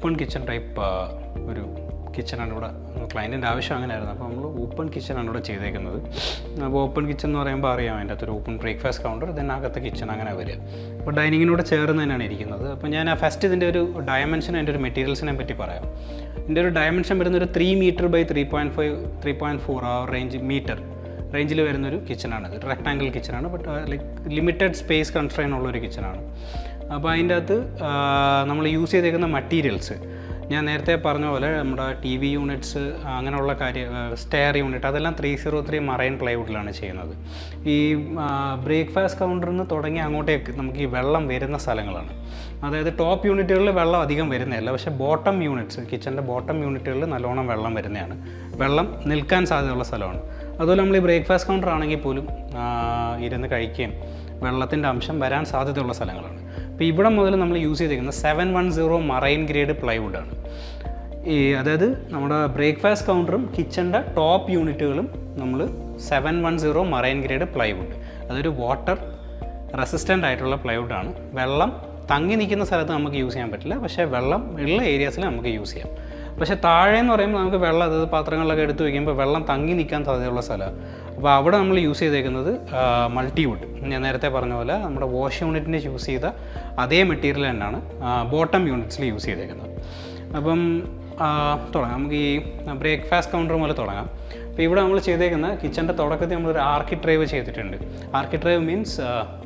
Open kitchen type ഒരു കിച്ചണാണ് ഇവിടെ ക്ലയൻറ്റിൻ്റെ ആവശ്യം അങ്ങനെയായിരുന്നു. അപ്പോൾ നമ്മൾ ഓപ്പൺ കിച്ചണാണ് ഇവിടെ ചെയ്തേക്കുന്നത്. അപ്പോൾ ഓപ്പൺ കിച്ചൺ എന്ന് പറയുമ്പോൾ അറിയാം, അതിൻ്റെ അകത്തൊരു ഓപ്പൺ ബ്രേക്ക്ഫാസ്റ്റ് കൗണ്ടർ, ഇതിനകത്ത് കിച്ചൺ അങ്ങനെ വരിക. അപ്പോൾ ഡൈനിങ്ങിനോട് ചേർന്ന് തന്നെയാണ് ഇരിക്കുന്നത്. അപ്പോൾ ഞാൻ ഫസ്റ്റ് ഇതിൻ്റെ ഒരു ഡയമെൻഷൻ, അതിൻ്റെ ഒരു മെറ്റീരിയൽസിനെ പറ്റി പറയാം. ഇതിൻ്റെ ഒരു ഡയമെൻഷൻ വരുന്ന ഒരു 3 മീറ്റർ ബൈ 3.4 ആ റേഞ്ചിൽ വരുന്നൊരു കിച്ചണാണിത്. റെക്ടാങ്കിൾ കിച്ചണാണ്, but like limited space constraint ഉള്ളൊരു കിച്ചണാണ്. അപ്പോൾ അതിൻ്റെ അകത്ത് നമ്മൾ യൂസ് ചെയ്തേക്കുന്ന മറ്റീരിയൽസ് ഞാൻ നേരത്തെ പറഞ്ഞ പോലെ നമ്മുടെ TV യൂണിറ്റ്സ് അങ്ങനെയുള്ള സ്റ്റെയർ യൂണിറ്റ് അതെല്ലാം 303 മറൈൻ പ്ലൈവുഡിലാണ് ചെയ്യുന്നത്. ഈ ബ്രേക്ക്ഫാസ്റ്റ് കൗണ്ടറിൽ നിന്ന് തുടങ്ങി അങ്ങോട്ടേക്ക് നമുക്ക് ഈ വെള്ളം വരുന്ന സ്ഥലങ്ങളാണ്. അതായത് ടോപ്പ് യൂണിറ്റുകളിൽ വെള്ളം അധികം വരുന്നതല്ല, പക്ഷേ ബോട്ടം യൂണിറ്റ്സ്, കിച്ചൻ്റെ ബോട്ടം യൂണിറ്റുകളിൽ നല്ലോണം വെള്ളം വരുന്നതാണ്. വെള്ളം നിൽക്കാൻ സാധ്യതയുള്ള സ്ഥലമാണ്. അതുപോലെ നമ്മൾ ഈ ബ്രേക്ക്ഫാസ്റ്റ് കൗണ്ടർ ആണെങ്കിൽ പോലും ഇരുന്ന് കഴിക്കുകയും വെള്ളത്തിൻ്റെ അംശം വരാൻ സാധ്യതയുള്ള സ്ഥലങ്ങളാണ്. അപ്പോൾ ഇവിടെ മുതൽ നമ്മൾ യൂസ് ചെയ്തിരിക്കുന്നത് 710 മറൈൻ ഗ്രേഡ് പ്ലൈവുഡാണ്. അതായത് നമ്മുടെ ബ്രേക്ക്ഫാസ്റ്റ് കൗണ്ടറും കിച്ചൻ്റെ ടോപ്പ് യൂണിറ്റുകളും നമ്മൾ 710 മറൈൻ ഗ്രേഡ് പ്ലൈവുഡ്. അതൊരു വാട്ടർ റെസിസ്റ്റൻ്റ് ആയിട്ടുള്ള പ്ലൈവുഡാണ്. വെള്ളം തങ്ങി നിൽക്കുന്ന സ്ഥലത്ത് നമുക്ക് യൂസ് ചെയ്യാൻ പറ്റില്ല, പക്ഷേ വെള്ളം ഉള്ള ഏരിയാസിൽ നമുക്ക് യൂസ് ചെയ്യാം. പക്ഷേ താഴെ എന്ന് പറയുമ്പോൾ നമുക്ക് വെള്ളം, അതായത് പാത്രങ്ങളിലൊക്കെ എടുത്ത് വയ്ക്കുമ്പോൾ വെള്ളം തങ്ങി നിൽക്കാൻ സാധ്യതയുള്ള സ്ഥലമാണ്. അപ്പോൾ അവിടെ നമ്മൾ യൂസ് ചെയ്തേക്കുന്നത് മൾട്ടിവുഡ്. ഞാൻ നേരത്തെ പറഞ്ഞ പോലെ നമ്മുടെ വാഷ് യൂണിറ്റിന് യൂസ് ചെയ്ത അതേ മെറ്റീരിയൽ തന്നെയാണ് ബോട്ടം യൂണിറ്റ്സിൽ യൂസ് ചെയ്തേക്കുന്നത്. അപ്പം തുടങ്ങാം. നമുക്ക് ഈ ബ്രേക്ക്ഫാസ്റ്റ് കൗണ്ടർ മുതൽ തുടങ്ങാം. അപ്പോൾ ഇവിടെ നമ്മൾ ചെയ്തേക്കുന്ന കിച്ചൻ്റെ തുടക്കത്തിൽ നമ്മളൊരു ആർക്കിട്രൈവ് ചെയ്തിട്ടുണ്ട്. ആർക്കിട്രൈവ് മീൻസ്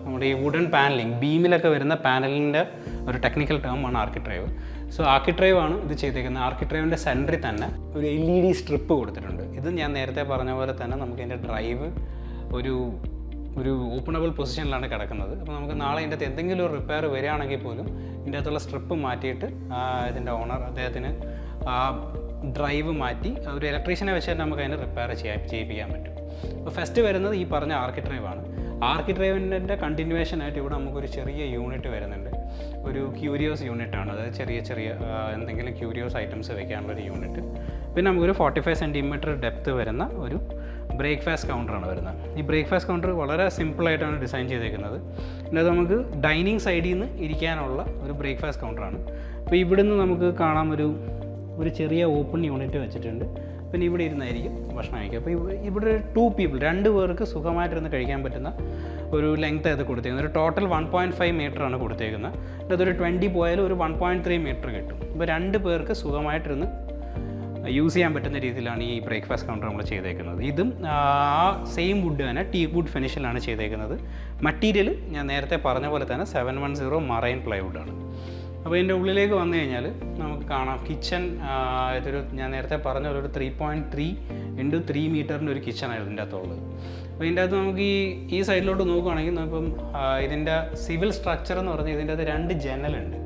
നമ്മുടെ ഈ വുഡൻ പാനലിങ്, ബീമിലൊക്കെ വരുന്ന പാനലിൻ്റെ ഒരു ടെക്നിക്കൽ ടേമാണ് ആർക്കിട്രൈവ്. സോ ആർക്കിട്രൈവ് ആണ് ഇത് ചെയ്തേക്കുന്നത്. ആർക്കിട്രൈവിൻ്റെ സെൻറ്ററിൽ തന്നെ ഒരു LED സ്ട്രിപ്പ് കൊടുത്തിട്ടുണ്ട്. ഇത് ഞാൻ നേരത്തെ പറഞ്ഞ പോലെ തന്നെ നമുക്ക് ഇതിൻ്റെ ഡ്രൈവ് ഒരു ഓപ്പണബിൾ പൊസിഷനിലാണ് കിടക്കുന്നത്. അപ്പോൾ നമുക്ക് നാളെ ഇതിൻ്റെ അകത്ത് എന്തെങ്കിലും ഒരു റിപ്പയർ വരികയാണെങ്കിൽ പോലും ഇതിൻ്റെ അകത്തുള്ള സ്ട്രിപ്പ് മാറ്റിയിട്ട് ഇതിൻ്റെ ഓണർ അദ്ദേഹത്തിന് ഡ്രൈവ് മാറ്റി ഒരു ഇലക്ട്രീഷ്യനെ വെച്ചിട്ട് നമുക്ക് അതിന് റിപ്പയർ ചെയ്യിപ്പിക്കാൻ പറ്റും. അപ്പോൾ ഫസ്റ്റ് വരുന്നത് ഈ പറഞ്ഞ ആർക്കിട്രൈവാണ്. ആർക്കിട്രൈവിൻ്റെ കണ്ടിന്യൂവേഷനായിട്ട് ഇവിടെ നമുക്കൊരു ചെറിയ യൂണിറ്റ് വരുന്നുണ്ട്. ഒരു ക്യൂരിയോസ് യൂണിറ്റാണ്, അതായത് ചെറിയ എന്തെങ്കിലും ക്യൂരിയോസ് ഐറ്റംസ് വെക്കാനുള്ളൊരു യൂണിറ്റ്. പിന്നെ നമുക്കൊരു 45 സെൻറ്റിമീറ്റർ ഡെപ്ത്ത് വരുന്ന ഒരു ബ്രേക്ക്ഫാസ്റ്റ് കൗണ്ടറാണ് വരുന്നത്. ഈ ബ്രേക്ക്ഫാസ്റ്റ് കൗണ്ടർ വളരെ സിമ്പിളായിട്ടാണ് ഡിസൈൻ ചെയ്തേക്കുന്നത്. അതിനകത്ത് നമുക്ക് ഡൈനിങ് സൈഡിൽ നിന്ന് ഇരിക്കാനുള്ള ഒരു ബ്രേക്ക്ഫാസ്റ്റ് കൗണ്ടറാണ്. അപ്പോൾ ഇവിടുന്ന് നമുക്ക് കാണാം ഒരു ചെറിയ ഓപ്പൺ യൂണിറ്റ് വെച്ചിട്ടുണ്ട്. പിന്നെ ഇവിടെ ഇരുന്നായിരിക്കും ഭക്ഷണം കഴിക്കുക. അപ്പോൾ ഇവിടെ 2 people 2 പേർക്ക് സുഖമായിട്ടിരുന്ന് കഴിക്കാൻ പറ്റുന്ന ഒരു ലെങ്ത് അത് കൊടുത്തേക്കുന്നത്. ഒരു ടോട്ടൽ 1.5 മീറ്ററാണ് കൊടുത്തേക്കുന്നത്. അതൊരു 20 പോയാലും ഒരു 1.3 മീറ്റർ കിട്ടും. അപ്പോൾ 2 പേർക്ക് സുഖമായിട്ടിരുന്ന് യൂസ് ചെയ്യാൻ പറ്റുന്ന രീതിയിലാണ് ഈ ബ്രേക്ക്ഫാസ്റ്റ് കൗണ്ടർ നമ്മൾ ചെയ്തേക്കുന്നത്. ഇതും സെയിം വുഡ് തന്നെ ടീക്ക് വുഡ് ഫിനിഷിലാണ് ചെയ്തേക്കുന്നത്. മറ്റീരിയൽ ഞാൻ നേരത്തെ പറഞ്ഞ പോലെ തന്നെ 710 മറൈൻ പ്ലൈവുഡാണ്. അപ്പോൾ ഇതിൻ്റെ ഉള്ളിലേക്ക് വന്നു കഴിഞ്ഞാൽ നമുക്ക് കാണാം കിച്ചൺ. ഞാൻ നേരത്തെ പറഞ്ഞ ഒരു 3.3 × 3 മീറ്ററിൻ്റെ ഒരു കിച്ചണായിരുന്നു ഇതിൻ്റെ അകത്തുള്ളത്. അപ്പോൾ ഇതിൻ്റെ അകത്ത് നമുക്ക് ഈ സൈഡിലോട്ട് നോക്കുകയാണെങ്കിൽ നമുക്കിപ്പം ഇതിൻ്റെ സിവിൽ സ്ട്രക്ചർ എന്ന് പറഞ്ഞാൽ ഇതിൻ്റെ അകത്ത് 2 ജനലുണ്ട്.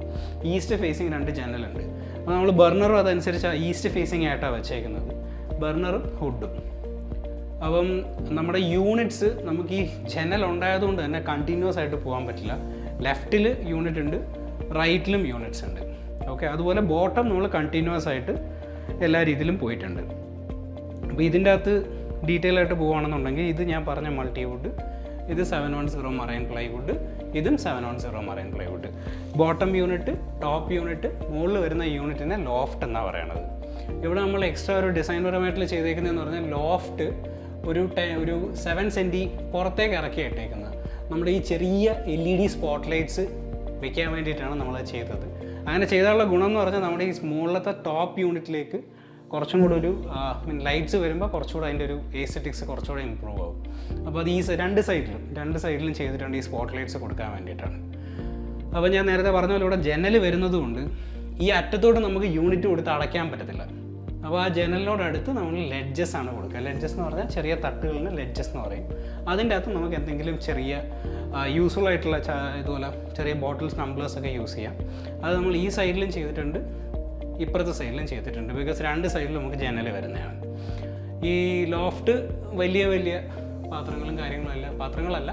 East phasing 2 ജനലുണ്ട്. അപ്പോൾ നമ്മൾ ബർണറും അതനുസരിച്ച് ഈസ്റ്റ് ഫേസിങ് ആയിട്ടാണ് വെച്ചേക്കുന്നത്, ബർണറും ഹുഡും. അപ്പം നമ്മുടെ യൂണിറ്റ്സ് നമുക്ക് ഈ ജനൽ ഉണ്ടായതുകൊണ്ട് തന്നെ കണ്ടിന്യൂസ് ആയിട്ട് പോകാൻ പറ്റില്ല. ലെഫ്റ്റിൽ യൂണിറ്റ് ഉണ്ട്, റൈറ്റിലും യൂണിറ്റ്സ് ഉണ്ട്. ഓക്കെ, അതുപോലെ ബോട്ടം നമ്മൾ കണ്ടിന്യൂസ് ആയിട്ട് എല്ലാ രീതിയിലും പോയിട്ടുണ്ട്. അപ്പോൾ ഇതിൻ്റെ അകത്ത് ഡീറ്റെയിൽ ആയിട്ട് പോവുകയാണെന്നുണ്ടെങ്കിൽ ഇത് ഞാൻ പറഞ്ഞ മൾട്ടിവുഡ്, ഇത് 710 മറൈൻ പ്ലൈവുഡ്, ഇതും 710 marine plywood. Bottom unit, top unit, മുകളിൽ വരുന്ന യൂണിറ്റിനെ ലോഫ്റ്റ് എന്നാണ് പറയണത്. ഇവിടെ നമ്മൾ എക്സ്ട്രാ ഒരു ഡിസൈൻപരമായിട്ട് ചെയ്തേക്കുന്നതെന്ന് പറഞ്ഞാൽ ലോഫ്റ്റ് ഒരു 7 സെൻറ്റി പുറത്തേക്ക് ഇറക്കി ഇട്ടേക്കുന്നത്. നമ്മുടെ ഈ ചെറിയ LED സ്പോട്ട് ലൈറ്റ്സ് വെക്കാൻ വേണ്ടിയിട്ടാണ് നമ്മളത് ചെയ്തത്. അങ്ങനെ ചെയ്താലുള്ള ഗുണം എന്ന് പറഞ്ഞാൽ നമ്മുടെ ഈ മുകളിലത്തെ ടോപ്പ് യൂണിറ്റിലേക്ക് കുറച്ചും കൂടെ ഒരു ലൈറ്റ്സ് വരുമ്പോൾ കുറച്ചുകൂടെ അതിൻ്റെ ഒരു എസ്തെറ്റിക്സ് കുറച്ചുകൂടെ ഇമ്പ്രൂവ് ആവും. അപ്പോൾ അത് ഈ 2 സൈഡിലും ചെയ്തിട്ടുണ്ട് ഈ സ്പോട്ട് ലൈറ്റ്സ് കൊടുക്കാൻ വേണ്ടിയിട്ടാണ്. അപ്പോൾ ഞാൻ നേരത്തെ പറഞ്ഞ പോലെ ഇവിടെ ജനൽ വരുന്നതുകൊണ്ട് ഈ അറ്റത്തോട്ട് നമുക്ക് യൂണിറ്റ് കൊടുത്ത് അടയ്ക്കാൻ പറ്റത്തില്ല. അപ്പോൾ ആ ജനലിനോടടുത്ത് നമ്മൾ ലെഡ്ജസ് ആണ് കൊടുക്കുക. ലെഡ്ജസ് എന്ന് പറഞ്ഞാൽ ചെറിയ തട്ടുകളിന് ലെഡ്ജസ് എന്ന് പറയും. അതിൻ്റെ അകത്ത് നമുക്ക് എന്തെങ്കിലും ചെറിയ യൂസ്ഫുൾ ആയിട്ടുള്ള ഇതുപോലെ ചെറിയ ബോട്ടിൽസ്, ടംബ്ലേഴ്സ് ഒക്കെ യൂസ് ചെയ്യാം. അത് നമ്മൾ ഈ സൈഡിലും ചെയ്തിട്ടുണ്ട്, ഇപ്പുറത്തെ സൈഡിലും ചെയ്തിട്ടുണ്ട്. ബിക്കോസ് 2 സൈഡിലും നമുക്ക് ജനൽ വരുന്നതാണ്. ഈ ലോഫ്റ്റ് വലിയ പാത്രങ്ങളല്ല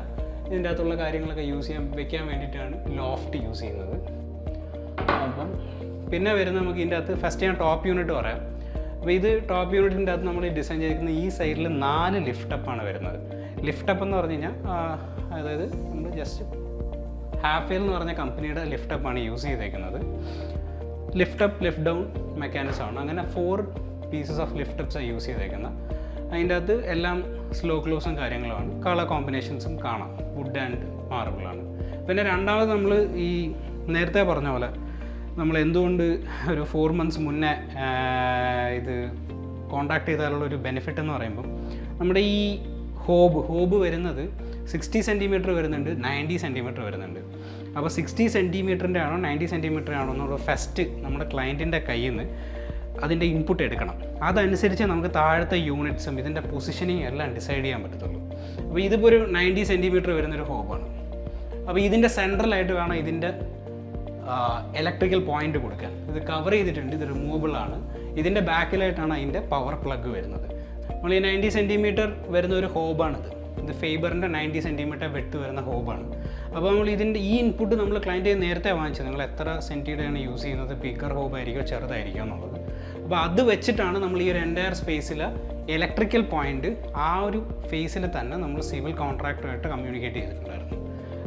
ഇതിൻ്റെ അകത്തുള്ള കാര്യങ്ങളൊക്കെ വെക്കാൻ വേണ്ടിയിട്ടാണ് ലോഫ്റ്റ് യൂസ് ചെയ്യുന്നത്. അപ്പം പിന്നെ വരുന്ന നമുക്ക് ഇതിൻ്റെ അകത്ത് ഫസ്റ്റ് ഞാൻ ടോപ്പ് യൂണിറ്റ് പറയാം. അപ്പോൾ ഇത് ടോപ്പ് യൂണിറ്റിൻ്റെ അകത്ത് നമ്മൾ ഡിസൈൻ ചെയ്തിരിക്കുന്ന ഈ സൈഡിൽ 4 ലിഫ്റ്റപ്പാണ് വരുന്നത്. ലിഫ്റ്റപ്പ് എന്ന് പറഞ്ഞു കഴിഞ്ഞാൽ അതായത് നമ്മൾ ജസ്റ്റ് ഹാഫെയിൽ എന്ന് പറഞ്ഞ കമ്പനിയുടെ ലിഫ്റ്റപ്പാണ് യൂസ് ചെയ്തേക്കുന്നത്. Lift up lift down mechanism ആണ്. അങ്ങനെ 4 പീസസ് ഓഫ് ലിഫ്റ്റ് അപ്സാണ് യൂസ് ചെയ്തേക്കുന്നത്. അതിൻ്റെ അകത്ത് എല്ലാം സ്ലോ ക്ലോസും കാര്യങ്ങളുമാണ്. കളർ കോമ്പിനേഷൻസും കാണാം, വുഡ് ആൻഡ് മാർബിളാണ്. പിന്നെ രണ്ടാമത് നമ്മൾ ഈ നേരത്തെ പറഞ്ഞ പോലെ നമ്മൾ എന്തുകൊണ്ട് ഒരു 4 months മുന്നേ ഇത് കോൺടാക്ട് ചെയ്താലുള്ള ഒരു ബെനിഫിറ്റ് എന്ന് പറയുമ്പം നമ്മുടെ ഈ ഹോബ് വരുന്നത് 60 സെൻറ്റിമീറ്റർ വരുന്നുണ്ട്, 90 സെൻറ്റിമീറ്റർ വരുന്നുണ്ട്. അപ്പോൾ 60 സെൻറ്റിമീറ്ററിൻ്റെ ആണോ 90 സെൻറ്റിമീറ്റർ ആണോ എന്നുള്ള ഫസ്റ്റ് നമ്മുടെ ക്ലയൻറ്റിൻ്റെ കയ്യിൽ നിന്ന് അതിൻ്റെ ഇൻപുട്ട് എടുക്കണം. അതനുസരിച്ച് നമുക്ക് താഴത്തെ യൂണിറ്റ്സും ഇതിൻ്റെ പൊസിഷനിങ് എല്ലാം ഡിസൈഡ് ചെയ്യാൻ പറ്റത്തുള്ളൂ. അപ്പോൾ ഇതിപ്പോൾ ഒരു 90 സെൻറ്റിമീറ്റർ വരുന്നൊരു ഹോബാണ്. അപ്പോൾ ഇതിൻ്റെ സെൻട്രലായിട്ട് വേണം ഇതിൻ്റെ ഇലക്ട്രിക്കൽ പോയിൻ്റ് കൊടുക്കാൻ. ഇത് കവർ ചെയ്തിട്ടുണ്ട്, ഇത് റിമൂവബിൾ ആണ്. ഇതിൻ്റെ ബാക്കിലായിട്ടാണ് അതിൻ്റെ പവർ പ്ലഗ് വരുന്നത്. നമ്മൾ ഈ 90 സെൻറ്റിമീറ്റർ വരുന്ന ഒരു ഹോബാണിത്. ഇത് ഫേബറിൻ്റെ 90 സെൻറ്റിമീറ്റർ വെട്ട് വരുന്ന ഹോബാണ്. അപ്പോൾ നമ്മൾ ഇതിൻ്റെ ഈ ഇൻപുട്ട് നമ്മൾ ക്ലയൻറ്റ് നേരത്തെ വാങ്ങിച്ചത്, നിങ്ങൾ എത്ര സെൻറ്റിയുടെയാണ് യൂസ് ചെയ്യുന്നത്, ബിഗർ ഹോബായിരിക്കോ ചെറുതായിരിക്കോ എന്നുള്ളത്. അപ്പോൾ അത് വെച്ചിട്ടാണ് നമ്മൾ ഈ ഒരു എൻ്റയർ സ്പേസിൽ ഇലക്ട്രിക്കൽ പോയിൻ്റ് ആ ഒരു ഫേസിൽ തന്നെ നമ്മൾ സിവിൽ കോൺട്രാക്ടറുമായിട്ട് കമ്മ്യൂണിക്കേറ്റ് ചെയ്തിട്ടുണ്ടായിരുന്നു.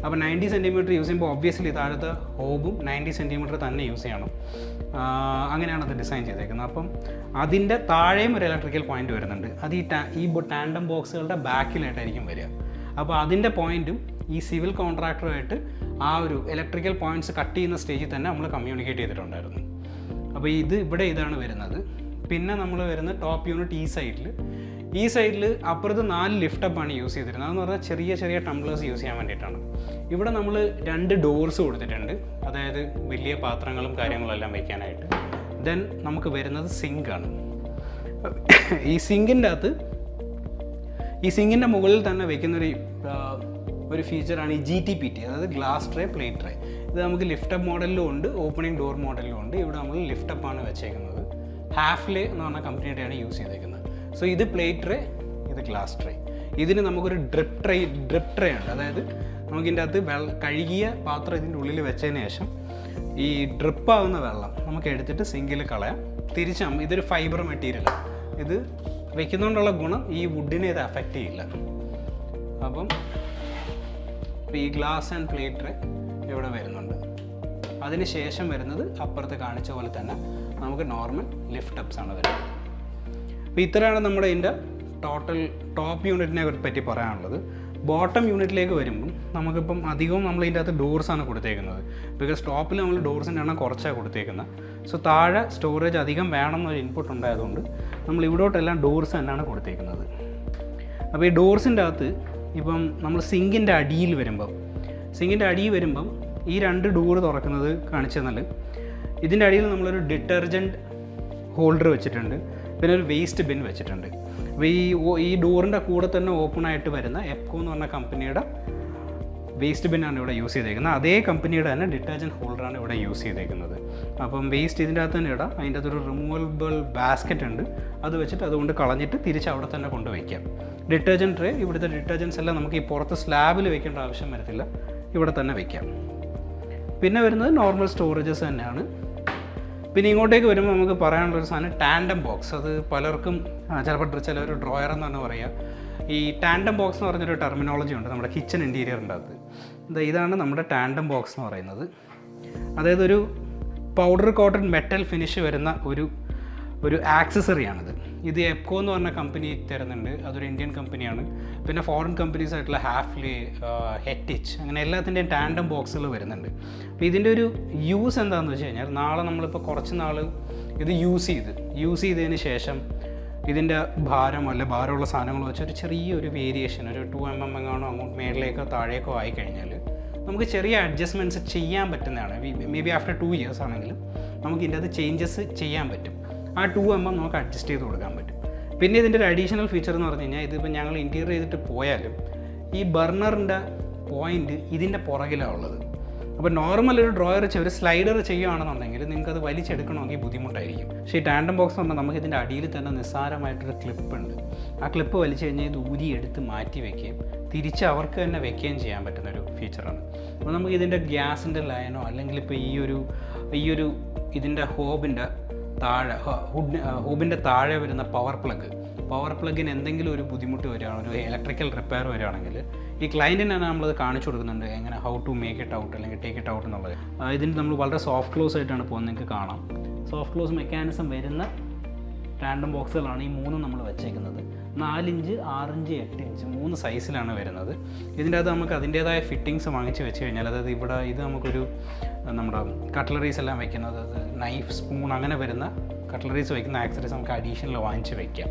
അപ്പോൾ 90 സെൻറ്റിമീറ്റർ യൂസ് ചെയ്യുമ്പോൾ ഒബ്വിയസ്ലി താഴത്തെ ഹോബും 90 സെൻറ്റിമീറ്റർ തന്നെ യൂസ് ചെയ്യണം. അങ്ങനെയാണ് അത് ഡിസൈൻ ചെയ്തേക്കുന്നത്. അപ്പം അതിൻ്റെ താഴെയും ഒരു ഇലക്ട്രിക്കൽ പോയിൻ്റ് വരുന്നുണ്ട്. അത് ഈ ടാൻഡം ബോക്സുകളുടെ ബാക്കിലായിട്ടായിരിക്കും വരിക. അപ്പോൾ അതിൻ്റെ പോയിൻറ്റും ഈ സിവിൽ കോൺട്രാക്ടറുമായിട്ട് ആ ഒരു ഇലക്ട്രിക്കൽ പോയിൻറ്റ്സ് കട്ട് ചെയ്യുന്ന സ്റ്റേജിൽ തന്നെ നമ്മൾ കമ്മ്യൂണിക്കേറ്റ് ചെയ്തിട്ടുണ്ടായിരുന്നു. അപ്പോൾ ഇതാണ് വരുന്നത്. പിന്നെ നമ്മൾ വരുന്ന ടോപ്പ് യൂണിറ്റ് ഈ സൈഡിൽ അപ്പുറത്ത് 4 ലിഫ്റ്റ് അപ്പാണ് യൂസ് ചെയ്തിരുന്നത്. അതെന്ന് പറഞ്ഞാൽ ചെറിയ ചെറിയ ടംബ്ലേഴ്സ് യൂസ് ചെയ്യാൻ വേണ്ടിയിട്ടാണ്. ഇവിടെ നമ്മൾ 2 ഡോർസ് കൊടുത്തിട്ടുണ്ട്, അതായത് വലിയ പാത്രങ്ങളും കാര്യങ്ങളും എല്ലാം വയ്ക്കാനായിട്ട്. ദെൻ നമുക്ക് വരുന്നത് സിങ്കാണ്. ഈ സിങ്കിൻ്റെ മുകളിൽ തന്നെ വയ്ക്കുന്നൊരു ഫീച്ചറാണ് ഈ GTPT, അതായത് ഗ്ലാസ് ട്രേ, പ്ലേറ്റ് ട്രേ. ഇത് നമുക്ക് ലിഫ്റ്റ് അപ്പ് മോഡലിലും ഉണ്ട്, ഓപ്പണിംഗ് ഡോർ മോഡലിലും ഉണ്ട്. ഇവിടെ നമ്മൾ ലിഫ്റ്റ് അപ്പാണ് വെച്ചേക്കുന്നത്. ഹാഫ്ലേ എന്ന് പറഞ്ഞ കമ്പനിയുടെയാണ് യൂസ് ചെയ്തേക്കുന്നത്. സോ ഇത് പ്ലേറ്റ് ട്രേ, ഇത് ഗ്ലാസ് ട്രേ. ഇതിന് നമുക്കൊരു ഡ്രിപ്പ് ട്രേ ഉണ്ട്. അതായത് നമുക്കിതിൻ്റെ അകത്ത് കഴുകിയ പാത്രം ഇതിൻ്റെ ഉള്ളിൽ വെച്ചതിന് ശേഷം ഈ ഡ്രിപ്പാവുന്ന വെള്ളം നമുക്ക് എടുത്തിട്ട് സിങ്കിൽ കളയാം. ഇതൊരു ഫൈബർ മെറ്റീരിയലാണ്. ഇത് വെക്കുന്നതുകൊണ്ടുള്ള ഗുണം ഈ വുഡിനെ ഇത് അഫക്റ്റ് ചെയ്യില്ല. അപ്പം ഈ ഗ്ലാസ് ആൻഡ് പ്ലേറ്റ് ട്രേ ഇവിടെ വരുന്നുണ്ട്. അതിന് ശേഷം വരുന്നത് അപ്പുറത്ത് കാണിച്ച പോലെ തന്നെ നമുക്ക് നോർമൽ ലിഫ്റ്റ് അപ്സ് ആണ് വരുന്നത്. അപ്പോൾ ഇത്രയാണ് നമ്മുടെ ഇതിൻ്റെ ടോപ്പ് യൂണിറ്റിനെ പറ്റി പറയാനുള്ളത്. ബോട്ടം യൂണിറ്റിലേക്ക് വരുമ്പം നമുക്കിപ്പം അധികവും നമ്മൾ ഇതിൻ്റെ അകത്ത് ഡോർസാണ് കൊടുത്തേക്കുന്നത്. ബിക്കോസ് ടോപ്പിൽ നമ്മൾ ഡോർസിൻ്റെ എണ്ണം കുറച്ചാണ് കൊടുത്തേക്കുന്നത്. സോ താഴെ സ്റ്റോറേജ് അധികം വേണം എന്നൊരു ഇൻപുട്ട് ഉണ്ടായതുകൊണ്ട് നമ്മൾ ഇവിടോട്ടെല്ലാം ഡോർസ് തന്നെയാണ് കൊടുത്തേക്കുന്നത്. അപ്പോൾ ഈ ഡോർസിൻ്റെ അകത്ത് ഇപ്പം നമ്മൾ സിങ്കിൻ്റെ അടിയിൽ വരുമ്പം ഈ 2 ഡോറ് തുറക്കുന്നത് കാണിച്ചു തന്നാൽ ഇതിൻ്റെ അടിയിൽ നമ്മളൊരു ഡിറ്റർജൻറ്റ് ഹോൾഡർ വെച്ചിട്ടുണ്ട്, പിന്നെ ഒരു വേസ്റ്റ് ബിൻ വെച്ചിട്ടുണ്ട്. അപ്പോൾ ഈ ഡോറിൻ്റെ കൂടെ തന്നെ ഓപ്പണായിട്ട് വരുന്ന എപ്കോ എന്ന് പറഞ്ഞ കമ്പനിയുടെ വേസ്റ്റ് ബിന്നാണ് ഇവിടെ യൂസ് ചെയ്തേക്കുന്നത്. അതേ കമ്പനിയുടെ തന്നെ ഡിറ്റർജൻറ്റ് ഹോൾഡറാണ് ഇവിടെ യൂസ് ചെയ്തേക്കുന്നത്. അപ്പം വേസ്റ്റ് ഇതിൻ്റെ അകത്ത് തന്നെ ഇടാം. അതിൻ്റെ അകത്തൊരു റിമൂവബിൾ ബാസ്ക്കറ്റ് ഉണ്ട്, അത് വെച്ചിട്ട് അതുകൊണ്ട് കളഞ്ഞിട്ട് തിരിച്ച് അവിടെ തന്നെ കൊണ്ടുവയ്ക്കാം. ഡിറ്റർജൻറ്റ് ട്രേ, ഇവിടുത്തെ ഡിറ്റർജൻസ് എല്ലാം നമുക്ക് ഈ പുറത്ത് സ്ലാബിൽ വെക്കേണ്ട ആവശ്യം വരത്തില്ല, ഇവിടെ തന്നെ വയ്ക്കാം. പിന്നെ വരുന്നത് നോർമൽ സ്റ്റോറേജസ് തന്നെയാണ്. പിന്നെ ഇങ്ങോട്ടേക്ക് വരുമ്പോൾ നമുക്ക് പറയാനുള്ളൊരു സാധനം ടാൻഡം ബോക്സ്. അത് പലർക്കും ചിലർ ഡ്രോയർ എന്നാണ് പറയുക. ഈ ടാൻഡം ബോക്സ് എന്ന് പറഞ്ഞൊരു ടെർമിനോളജി ഉണ്ട് നമ്മുടെ കിച്ചൺ ഇൻറ്റീരിയറിൻ്റെ അകത്ത്. ഇതാണ് നമ്മുടെ ടാൻഡം ബോക്സ് എന്ന് പറയുന്നത്. അതായത് ഒരു പൗഡർ കോട്ടഡ് മെറ്റൽ ഫിനിഷ് വരുന്ന ഒരു ആക്സസറിയാണിത്. ഇത് എപ്കോ എന്ന് പറഞ്ഞ കമ്പനി തരുന്നുണ്ട്, അതൊരു ഇന്ത്യൻ കമ്പനിയാണ്. പിന്നെ ഫോറിൻ കമ്പനീസ് ആയിട്ടുള്ള ഹാഫ്ലേ, ഹെറ്റിച്ച്, അങ്ങനെ എല്ലാത്തിൻ്റെയും ടാൻഡം ബോക്സുകൾ വരുന്നുണ്ട്. അപ്പോൾ ഇതിൻ്റെ ഒരു യൂസ് എന്താണെന്ന് വെച്ച് കഴിഞ്ഞാൽ, നാളെ നമ്മളിപ്പോൾ കുറച്ച് നാൾ ഇത് യൂസ് ചെയ്തതിന് ശേഷം ഇതിൻ്റെ ഭാരമുള്ള സാധനങ്ങൾ വെച്ച് ഒരു ചെറിയൊരു വേരിയേഷൻ, ഒരു 2 mm എങ്ങാണോ അങ്ങോട്ട് മേളിലേക്കോ താഴേക്കോ ആയിക്കഴിഞ്ഞാൽ നമുക്ക് ചെറിയ അഡ്ജസ്റ്റ്മെൻറ്റ്സ് ചെയ്യാൻ പറ്റുന്നതാണ്. മേ ബി ആഫ്റ്റർ 2 years ആണെങ്കിലും നമുക്ക് ഇതിൻ്റെ അത് ചേഞ്ചസ് ചെയ്യാൻ പറ്റും. ആ 2 mm നമുക്ക് അഡ്ജസ്റ്റ് ചെയ്ത് കൊടുക്കാൻ പറ്റും. പിന്നെ ഇതിൻ്റെ ഒരു അഡീഷണൽ ഫീച്ചർ എന്ന് പറഞ്ഞു കഴിഞ്ഞാൽ, ഇതിപ്പോൾ ഞങ്ങൾ ഇൻറ്റീരിയർ ചെയ്തിട്ട് പോയാലും ഈ ബർണറിൻ്റെ പോയിൻറ്റ് ഇതിൻ്റെ പുറകിലാണ് ഉള്ളത്. അപ്പോൾ നോർമൽ ഒരു ഡ്രോയർ ഒരു സ്ലൈഡർ ചെയ്യുകയാണെന്നുണ്ടെങ്കിൽ നിങ്ങൾക്കത് വലിച്ചെടുക്കണമെങ്കിൽ ബുദ്ധിമുട്ടായിരിക്കും. പക്ഷേ ഈ ടാൻഡം ബോക്സ് എന്ന് പറഞ്ഞാൽ നമുക്ക് ഇതിൻ്റെ അടിയിൽ തന്നെ നിസ്സാരമായിട്ടൊരു ക്ലിപ്പ് ഉണ്ട്. ആ ക്ലിപ്പ് വലിച്ചു കഴിഞ്ഞാൽ ഇത് ഊരിയെടുത്ത് മാറ്റി വയ്ക്കുകയും തിരിച്ച് അവർക്ക് തന്നെ വെക്കുകയും ചെയ്യാൻ പറ്റുന്നൊരു ഫീച്ചറാണ്. അപ്പോൾ നമുക്ക് ഇതിൻ്റെ ഗ്യാസിൻ്റെ ലൈനോ അല്ലെങ്കിൽ ഇപ്പോൾ ഈ ഒരു ഇതിൻ്റെ ഹോബിൻ്റെ താഴെ വരുന്ന പവർ പ്ലഗ്, പവർ പ്ലഗിന് എന്തെങ്കിലും ഒരു ബുദ്ധിമുട്ട് വരികയാണ്, ഒരു ഇലക്ട്രിക്കൽ റിപ്പയർ വരികയാണെങ്കിൽ ഈ ക്ലയൻറ്റിന് തന്നെ നമ്മളത് കാണിച്ചു കൊടുക്കുന്നുണ്ട്, എങ്ങനെ how to make it out അല്ലെങ്കിൽ ടേക്ക് ഇറ്റ് ഔട്ട് എന്നുള്ളത്. ഇതിന് നമ്മൾ വളരെ സോഫ്റ്റ് ക്ലോസ് ആയിട്ടാണ് പോകുന്നത്, നിങ്ങൾക്ക് കാണാം. സോഫ്റ്റ് ക്ലോസ് മെക്കാനിസം വരുന്ന റാൻഡം ബോക്സുകളാണ് ഈ മൂന്നും നമ്മൾ വെച്ചേക്കുന്നത്. 4 ഇഞ്ച്, 6 ഇഞ്ച്, 8 ഇഞ്ച് 3 സൈസിലാണ് വരുന്നത്. ഇതിൻ്റെ അകത്ത് നമുക്ക് അതിൻ്റേതായ ഫിറ്റിങ്സ് വാങ്ങിച്ച് വെച്ച് കഴിഞ്ഞാൽ, അതായത് ഇവിടെ ഇത് നമുക്കൊരു നമ്മുടെ കട്ട്ലറീസ് എല്ലാം വെക്കുന്നത്, അത് നൈഫ്, സ്പൂൺ അങ്ങനെ വരുന്ന കട്ട്ലറീസ് വയ്ക്കുന്ന ആക്സറീസ് നമുക്ക് അഡീഷണൽ വാങ്ങിച്ച് വയ്ക്കാം.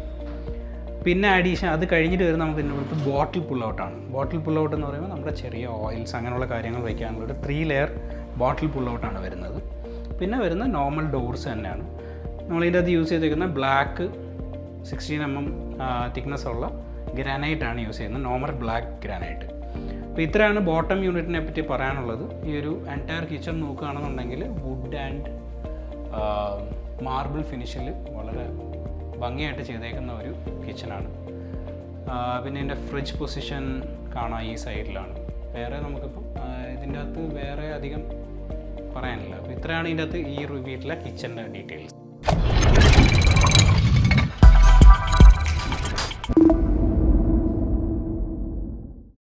പിന്നെ അത് കഴിഞ്ഞിട്ട് വരുന്ന നമുക്ക് ഇതിനകത്ത് ബോട്ടിൽ പുൾ ഔട്ടാണ്. ബോട്ടിൽ പുൾ ഔട്ട് എന്ന് പറയുമ്പോൾ നമ്മുടെ ചെറിയ ഓയിൽസ് അങ്ങനെയുള്ള കാര്യങ്ങൾ വയ്ക്കാനുള്ള ഒരു 3 ലെയർ ബോട്ടിൽ പുൾ ഔട്ടാണ് വരുന്നത്. പിന്നെ വരുന്ന നോർമൽ ഡോർസ് തന്നെയാണ്. നമ്മളിതിൻ്റെ അത് യൂസ് ചെയ്തിരിക്കുന്ന ബ്ലാക്ക് 16 mm തിക്നെസ് ഉള്ള ഗ്രാനൈറ്റാണ് യൂസ് ചെയ്യുന്നത്, നോർമൽ ബ്ലാക്ക് ഗ്രാനൈറ്റ്. അപ്പോൾ ഇത്രയാണ് ബോട്ടം യൂണിറ്റിനെ പറ്റി പറയാനുള്ളത്. ഈ ഒരു എൻറ്റയർ കിച്ചൺ നോക്കുകയാണെന്നുണ്ടെങ്കിൽ വുഡ് ആൻഡ് മാർബിൾ ഫിനിഷിൽ വളരെ ഭംഗിയായിട്ട് ചെയ്തേക്കുന്ന ഒരു കിച്ചണാണ്. പിന്നെ ഇതിൻ്റെ ഫ്രിഡ്ജ് പൊസിഷൻ കാണാം ഈ സൈഡിലാണ്. വേറെ നമുക്കിപ്പം ഇതിൻ്റെ അകത്ത് വേറെ അധികം പറയാനില്ല. അപ്പോൾ ഇത്രയാണ് ഇതിൻ്റെ അകത്ത് ഈ വീട്ടിലെ കിച്ചൻ്റെ ഡീറ്റെയിൽസ്.